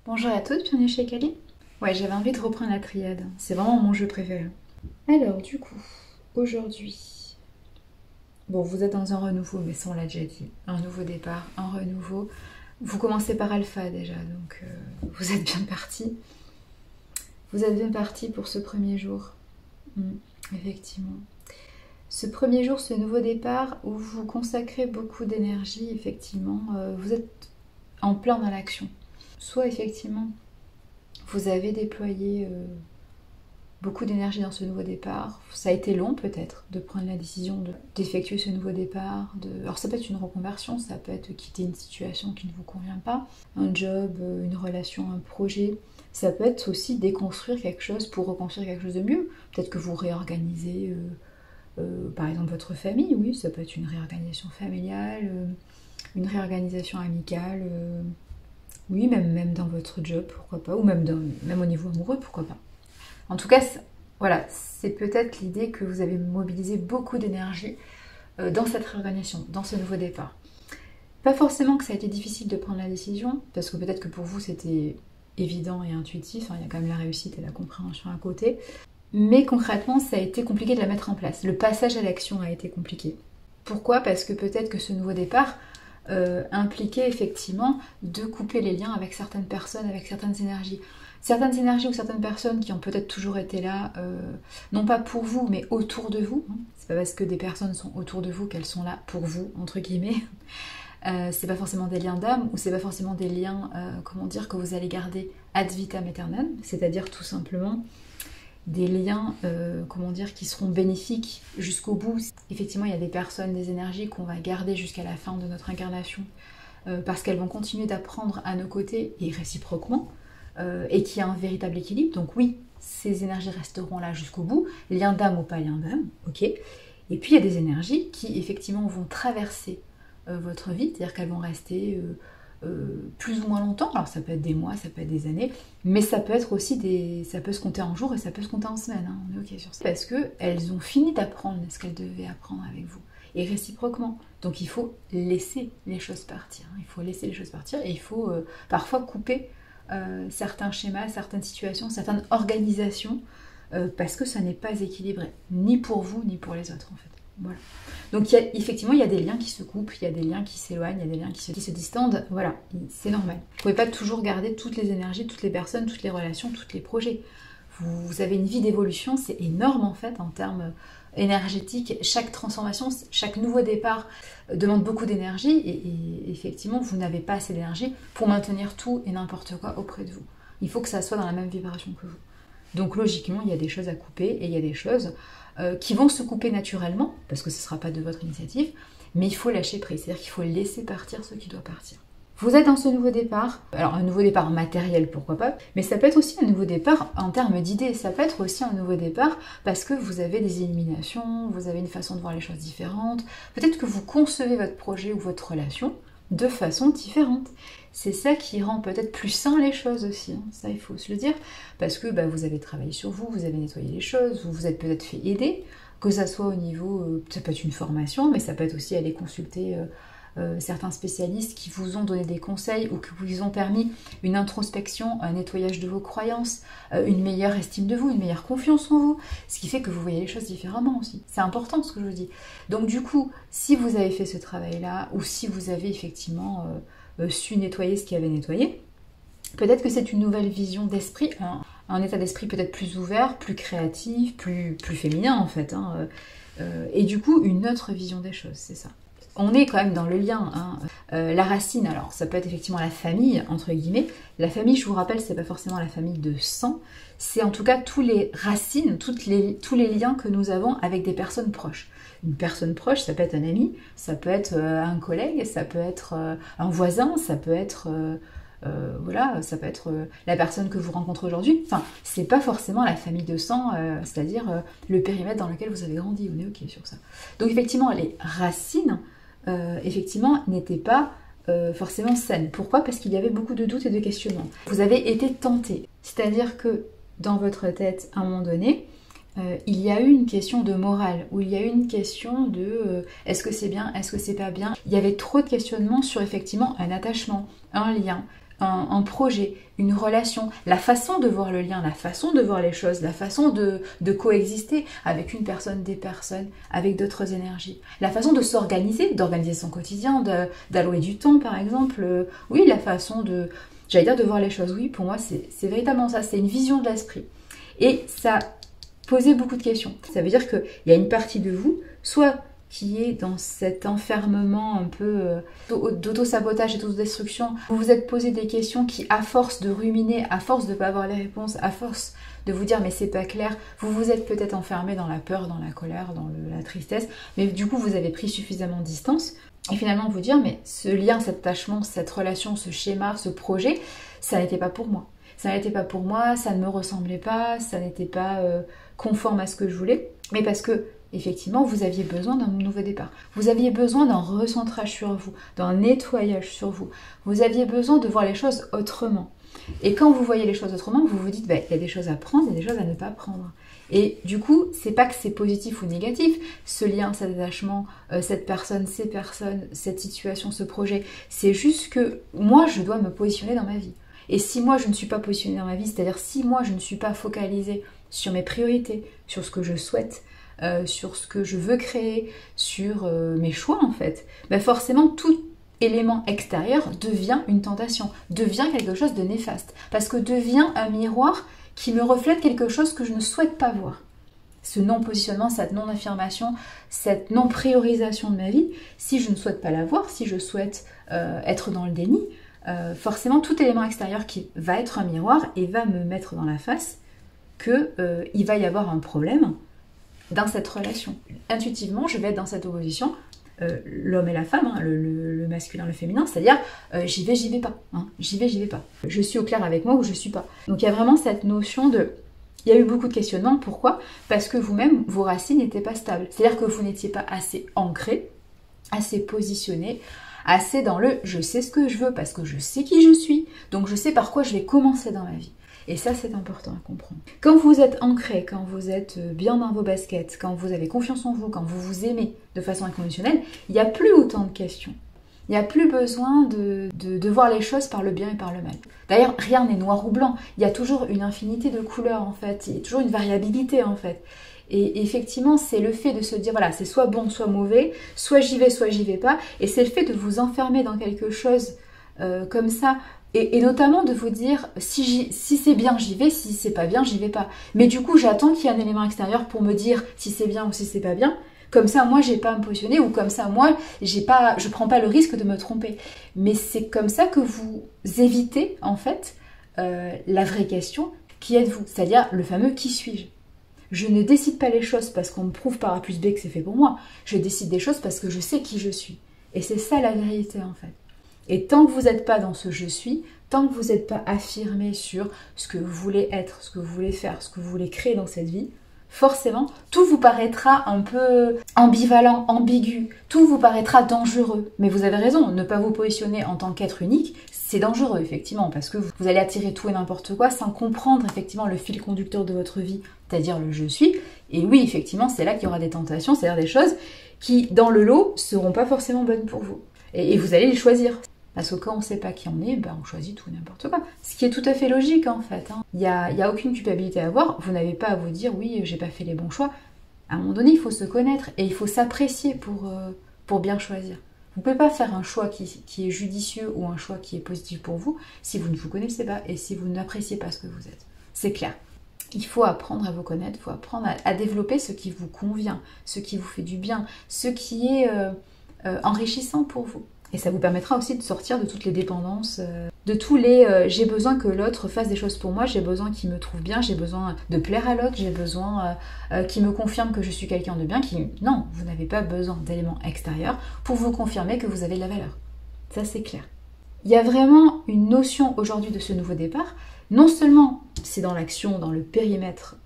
Bonjour à toutes, bienvenue chez Kali. Ouais, j'avais envie de reprendre la triade, c'est vraiment mon jeu préféré. Alors, du coup, aujourd'hui, bon, vous êtes dans un renouveau, mais ça on l'a déjà dit, un nouveau départ, un renouveau. Vous commencez par Alpha déjà, donc vous êtes bien parti. Vous êtes bien parti pour ce premier jour, effectivement. Ce premier jour, ce nouveau départ où vous consacrez beaucoup d'énergie, effectivement, vous êtes en plein dans l'action. Soit effectivement, vous avez déployé beaucoup d'énergie dans ce nouveau départ. Ça a été long peut-être de prendre la décision d'effectuer ce nouveau départ. Alors ça peut être une reconversion, ça peut être quitter une situation qui ne vous convient pas, un job, une relation, un projet. Ça peut être aussi déconstruire quelque chose pour reconstruire quelque chose de mieux. Peut-être que vous réorganisez par exemple votre famille, oui, ça peut être une réorganisation familiale, une réorganisation amicale, oui, même dans votre job, pourquoi pas, ou même au niveau amoureux, pourquoi pas. En tout cas, voilà, c'est peut-être l'idée que vous avez mobilisé beaucoup d'énergie dans cette réorganisation, dans ce nouveau départ. Pas forcément que ça a été difficile de prendre la décision, parce que peut-être que pour vous c'était évident et intuitif, hein, il y a quand même la réussite et la compréhension à côté, mais concrètement ça a été compliqué de la mettre en place. Le passage à l'action a été compliqué. Pourquoi? Parce que peut-être que ce nouveau départ impliquait effectivement de couper les liens avec certaines personnes, avec certaines énergies. Certaines énergies ou certaines personnes qui ont peut-être toujours été là, non pas pour vous, mais autour de vous. C'est pas parce que des personnes sont autour de vous qu'elles sont là pour vous, entre guillemets. C'est pas forcément des liens d'âme, ou c'est pas forcément des liens, comment dire, que vous allez garder ad vitam aeternam, c'est-à-dire tout simplement des liens, comment dire, qui seront bénéfiques jusqu'au bout. Effectivement, il y a des personnes, des énergies qu'on va garder jusqu'à la fin de notre incarnation, parce qu'elles vont continuer d'apprendre à nos côtés, et réciproquement, et qu'il y a un véritable équilibre. Donc oui, ces énergies resteront là jusqu'au bout, lien d'âme ou pas lien d'âme, ok. Et puis il y a des énergies qui effectivement vont traverser votre vie, c'est-à-dire qu'elles vont rester plus ou moins longtemps. Alors ça peut être des mois, ça peut être des années, mais ça peut être aussi ça peut se compter en jours et ça peut se compter en semaines, hein. On est ok sur ça. Parce qu'elles ont fini d'apprendre ce qu'elles devaient apprendre avec vous, et réciproquement. Donc il faut laisser les choses partir, il faut laisser les choses partir, et il faut parfois couper certains schémas, certaines situations, certaines organisations, parce que ça n'est pas équilibré, ni pour vous, ni pour les autres en fait. Voilà. Donc effectivement, il y a des liens qui se coupent, il y a des liens qui s'éloignent, il y a des liens qui se distendent, voilà, c'est normal. Vous ne pouvez pas toujours garder toutes les énergies, toutes les personnes, toutes les relations, tous les projets. Vous avez une vie d'évolution, c'est énorme en fait en termes énergétiques. Chaque transformation, chaque nouveau départ demande beaucoup d'énergie, et effectivement, vous n'avez pas assez d'énergie pour maintenir tout et n'importe quoi auprès de vous. Il faut que ça soit dans la même vibration que vous. Donc logiquement, il y a des choses à couper, et il y a des choses qui vont se couper naturellement, parce que ce ne sera pas de votre initiative, mais il faut lâcher prise, c'est-à-dire qu'il faut laisser partir ce qui doit partir. Vous êtes dans ce nouveau départ, alors un nouveau départ matériel, pourquoi pas, mais ça peut être aussi un nouveau départ en termes d'idées, ça peut être aussi un nouveau départ parce que vous avez des éliminations, vous avez une façon de voir les choses différentes, peut-être que vous concevez votre projet ou votre relation de façon différente. C'est ça qui rend peut-être plus sain les choses aussi, hein. Ça il faut se le dire, parce que vous avez travaillé sur vous, vous avez nettoyé les choses, vous vous êtes peut-être fait aider, que ça soit au niveau, ça peut être une formation, mais ça peut être aussi aller consulter certains spécialistes qui vous ont donné des conseils ou qui vous ont permis une introspection, un nettoyage de vos croyances, une meilleure estime de vous, une meilleure confiance en vous, ce qui fait que vous voyez les choses différemment aussi. C'est important ce que je vous dis. Donc du coup, si vous avez fait ce travail-là, ou si vous avez effectivement su nettoyer ce qui avait nettoyé, peut-être que c'est une nouvelle vision d'esprit, un état d'esprit peut-être plus ouvert, plus créatif, plus féminin en fait, hein, et du coup une autre vision des choses, c'est ça. On est quand même dans le lien, hein. La racine, alors ça peut être effectivement la famille, entre guillemets. La famille, je vous rappelle, c'est pas forcément la famille de sang, c'est en tout cas tous les racines, tous les liens que nous avons avec des personnes proches. Une personne proche, ça peut être un ami, ça peut être un collègue, ça peut être un voisin, ça peut être voilà, ça peut être la personne que vous rencontrez aujourd'hui. Enfin, c'est pas forcément la famille de sang, c'est-à-dire le périmètre dans lequel vous avez grandi. On est ok sur ça. Donc effectivement, les racines, effectivement, n'étaient pas forcément saines. Pourquoi? Parce qu'il y avait beaucoup de doutes et de questionnements. Vous avez été tenté, c'est-à-dire que dans votre tête, à un moment donné, il y a eu une question de morale, ou il y a eu une question de est-ce que c'est bien, est-ce que c'est pas bien. Il y avait trop de questionnements sur effectivement un attachement, un lien, un projet, une relation, la façon de voir le lien, la façon de voir les choses, la façon de coexister avec une personne, des personnes, avec d'autres énergies, la façon de s'organiser, d'organiser son quotidien, d'allouer du temps par exemple, oui, la façon de, j'allais dire de voir les choses, oui, pour moi c'est véritablement ça, c'est une vision de l'esprit. Et ça posait beaucoup de questions. Ça veut dire qu'il y a une partie de vous, soit qui est dans cet enfermement un peu d'auto-sabotage et d'autodestruction. Vous vous êtes posé des questions qui, à force de ruminer, à force de ne pas avoir les réponses, à force de vous dire mais c'est pas clair, vous vous êtes peut-être enfermé dans la peur, dans la colère, dans la tristesse, mais du coup vous avez pris suffisamment de distance. Et finalement vous dire mais ce lien, cet attachement, cette relation, ce schéma, ce projet, ça n'était pas pour moi. Ça n'était pas pour moi, ça ne me ressemblait pas, ça n'était pas conforme à ce que je voulais, mais parce que effectivement, vous aviez besoin d'un nouveau départ. Vous aviez besoin d'un recentrage sur vous, d'un nettoyage sur vous. Vous aviez besoin de voir les choses autrement. Et quand vous voyez les choses autrement, vous vous dites, il y a des choses à prendre, il y a des choses à ne pas prendre. Et du coup, c'est pas que c'est positif ou négatif, ce lien, cet attachement, cette personne, ces personnes, cette situation, ce projet. C'est juste que moi, je dois me positionner dans ma vie. Et si moi, je ne suis pas positionnée dans ma vie, c'est-à-dire si moi, je ne suis pas focalisée sur mes priorités, sur ce que je souhaite, sur ce que je veux créer, sur mes choix en fait, forcément tout élément extérieur devient une tentation, devient quelque chose de néfaste, parce que devient un miroir qui me reflète quelque chose que je ne souhaite pas voir. Ce non-positionnement, cette non-affirmation, cette non-priorisation de ma vie, si je ne souhaite pas la voir, si je souhaite être dans le déni, forcément tout élément extérieur qui va être un miroir et va me mettre dans la face qu'il va y avoir un problème dans cette relation. Intuitivement, je vais être dans cette opposition, l'homme et la femme, hein, le masculin, le féminin, c'est-à-dire j'y vais pas, hein, j'y vais pas. Je suis au clair avec moi ou je suis pas. Donc il y a vraiment cette notion de... Il y a eu beaucoup de questionnements, pourquoi? Parce que vous-même, vos racines n'étaient pas stables. C'est-à-dire que vous n'étiez pas assez ancré, assez positionné, assez dans le « je sais ce que je veux parce que je sais qui je suis, donc je sais par quoi je vais commencer dans ma vie ». Et ça, c'est important à comprendre. Quand vous êtes ancré, quand vous êtes bien dans vos baskets, quand vous avez confiance en vous, quand vous vous aimez de façon inconditionnelle, il n'y a plus autant de questions. Il n'y a plus besoin de voir les choses par le bien et par le mal. D'ailleurs, rien n'est noir ou blanc. Il y a toujours une infinité de couleurs, en fait. Il y a toujours une variabilité, en fait. Et effectivement, c'est le fait de se dire, voilà, c'est soit bon, soit mauvais, soit j'y vais pas. Et c'est le fait de vous enfermer dans quelque chose comme ça, et notamment de vous dire, si c'est bien, j'y vais, si c'est pas bien, j'y vais pas. Mais du coup, j'attends qu'il y ait un élément extérieur pour me dire si c'est bien ou si c'est pas bien. Comme ça, moi, j'ai pas à me positionner, ou comme ça, moi, je prends pas le risque de me tromper. Mais c'est comme ça que vous évitez, en fait, la vraie question, qui êtes-vous? C'est-à-dire le fameux qui suis-je? Je ne décide pas les choses parce qu'on me prouve par A plus B que c'est fait pour moi. Je décide des choses parce que je sais qui je suis. Et c'est ça la vérité, en fait. Et tant que vous n'êtes pas dans ce je suis, tant que vous n'êtes pas affirmé sur ce que vous voulez être, ce que vous voulez faire, ce que vous voulez créer dans cette vie, forcément, tout vous paraîtra un peu ambivalent, ambigu, tout vous paraîtra dangereux. Mais vous avez raison, ne pas vous positionner en tant qu'être unique, c'est dangereux, effectivement, parce que vous allez attirer tout et n'importe quoi sans comprendre, effectivement, le fil conducteur de votre vie, c'est-à-dire le je suis. Et oui, effectivement, c'est là qu'il y aura des tentations, c'est-à-dire des choses qui, dans le lot, seront pas forcément bonnes pour vous. Et vous allez les choisir. Parce que quand on ne sait pas qui on est, on choisit tout et n'importe quoi. Ce qui est tout à fait logique en fait. Il n'y a aucune culpabilité à avoir. Vous n'avez pas à vous dire oui, j'ai pas fait les bons choix. À un moment donné, il faut se connaître et il faut s'apprécier pour bien choisir. Vous ne pouvez pas faire un choix qui est judicieux ou un choix qui est positif pour vous si vous ne vous connaissez pas et si vous n'appréciez pas ce que vous êtes. C'est clair. Il faut apprendre à vous connaître, il faut apprendre à développer ce qui vous convient, ce qui vous fait du bien, ce qui est enrichissant pour vous. Et ça vous permettra aussi de sortir de toutes les dépendances, de tous les j'ai besoin que l'autre fasse des choses pour moi, j'ai besoin qu'il me trouve bien, j'ai besoin de plaire à l'autre, j'ai besoin qu'il me confirme que je suis quelqu'un de bien. Non, vous n'avez pas besoin d'éléments extérieurs pour vous confirmer que vous avez de la valeur. Ça, c'est clair. Il y a vraiment une notion aujourd'hui de ce nouveau départ. Non seulement c'est dans l'action, dans le périmètre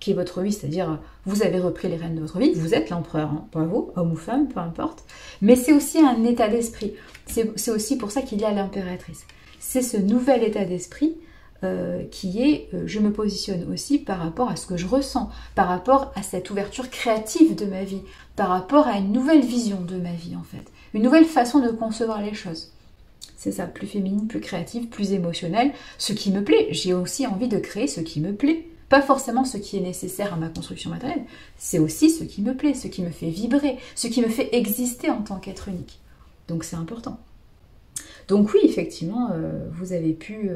qui est votre vie, c'est-à-dire vous avez repris les rênes de votre vie, vous êtes l'empereur, hein, bravo, homme ou femme, peu importe, mais c'est aussi un état d'esprit, c'est aussi pour ça qu'il y a l'impératrice. C'est ce nouvel état d'esprit qui est, je me positionne aussi par rapport à ce que je ressens, par rapport à cette ouverture créative de ma vie, par rapport à une nouvelle vision de ma vie en fait, une nouvelle façon de concevoir les choses. C'est ça, plus féminine, plus créative, plus émotionnelle, ce qui me plaît. J'ai aussi envie de créer ce qui me plaît. Pas forcément ce qui est nécessaire à ma construction matérielle, c'est aussi ce qui me plaît, ce qui me fait vibrer, ce qui me fait exister en tant qu'être unique. Donc c'est important. Donc oui, effectivement, vous avez pu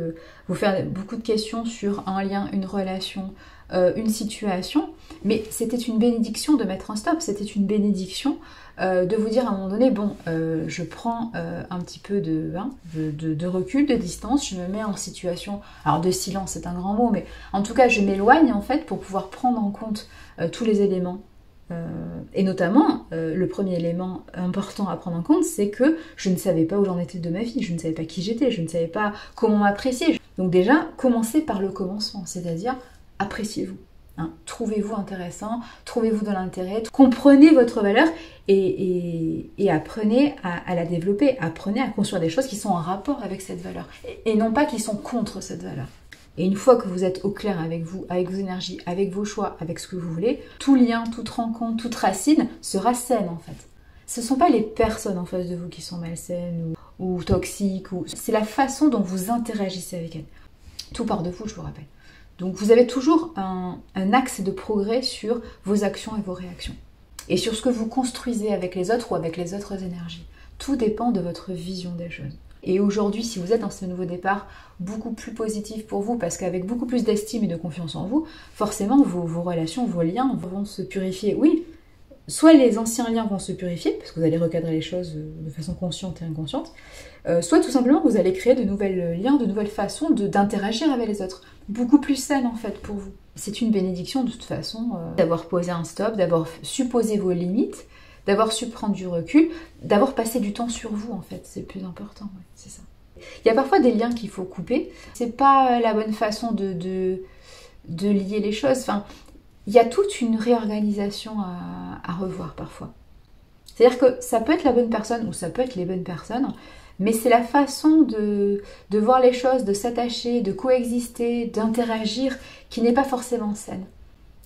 vous faire beaucoup de questions sur un lien, une relation, une situation, mais c'était une bénédiction de mettre un stop, c'était une bénédiction de vous dire à un moment donné, bon, je prends un petit peu de recul, de distance, je me mets en situation, alors de silence c'est un grand mot, mais en tout cas je m'éloigne en fait pour pouvoir prendre en compte tous les éléments. Et notamment, le premier élément important à prendre en compte, c'est que je ne savais pas où j'en étais de ma vie, je ne savais pas qui j'étais, je ne savais pas comment m'apprécier. Donc déjà, commencez par le commencement, c'est-à-dire appréciez-vous. Hein, trouvez-vous intéressant, trouvez-vous de l'intérêt, comprenez votre valeur et apprenez à la développer, apprenez à construire des choses qui sont en rapport avec cette valeur et non pas qui sont contre cette valeur. Et une fois que vous êtes au clair avec vous, avec vos énergies, avec vos choix, avec ce que vous voulez, tout lien, toute rencontre, toute racine sera saine en fait. Ce ne sont pas les personnes en face de vous qui sont malsaines ou toxiques, c'est la façon dont vous interagissez avec elles. Tout part de vous, je vous rappelle. Donc vous avez toujours un axe de progrès sur vos actions et vos réactions. Et sur ce que vous construisez avec les autres ou avec les autres énergies. Tout dépend de votre vision des choses. Et aujourd'hui, si vous êtes dans ce nouveau départ beaucoup plus positif pour vous, parce qu'avec beaucoup plus d'estime et de confiance en vous, forcément vos relations, vos liens vont se purifier. Oui, soit les anciens liens vont se purifier, parce que vous allez recadrer les choses de façon consciente et inconsciente, soit tout simplement vous allez créer de nouveaux liens, de nouvelles façons d'interagir avec les autres, beaucoup plus saines en fait pour vous. C'est une bénédiction de toute façon d'avoir posé un stop, d'avoir su poser vos limites, d'avoir su prendre du recul, d'avoir passé du temps sur vous en fait, c'est le plus important, ouais, c'est ça. Il y a parfois des liens qu'il faut couper, c'est pas la bonne façon de lier les choses, enfin, il y a toute une réorganisation à revoir parfois. C'est-à-dire que ça peut être la bonne personne ou ça peut être les bonnes personnes, mais c'est la façon de voir les choses, de s'attacher, de coexister, d'interagir qui n'est pas forcément saine.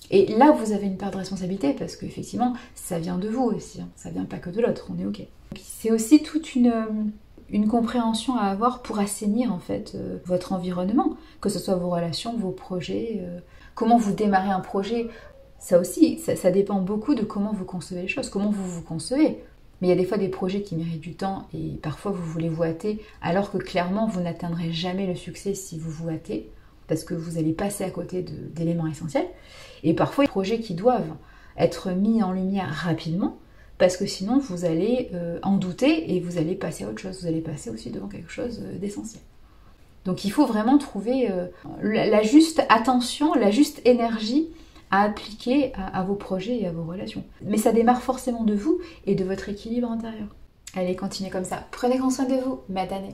Et là, vous avez une part de responsabilité parce qu'effectivement, ça vient de vous aussi, hein. Ça vient pas que de l'autre, on est ok. C'est aussi toute une compréhension à avoir pour assainir en fait votre environnement, que ce soit vos relations, vos projets, comment vous démarrez un projet. Ça aussi, ça dépend beaucoup de comment vous concevez les choses, comment vous vous concevez. Mais il y a des fois des projets qui méritent du temps et parfois vous voulez vous hâter alors que clairement vous n'atteindrez jamais le succès si vous vous hâtez parce que vous allez passer à côté d'éléments essentiels. Et parfois, il y a des projets qui doivent être mis en lumière rapidement, parce que sinon, vous allez en douter et vous allez passer à autre chose. Vous allez passer aussi devant quelque chose d'essentiel. Donc, il faut vraiment trouver la juste attention, la juste énergie à appliquer à vos projets et à vos relations. Mais ça démarre forcément de vous et de votre équilibre intérieur. Allez, continuez comme ça. Prenez grand soin de vous, Madane.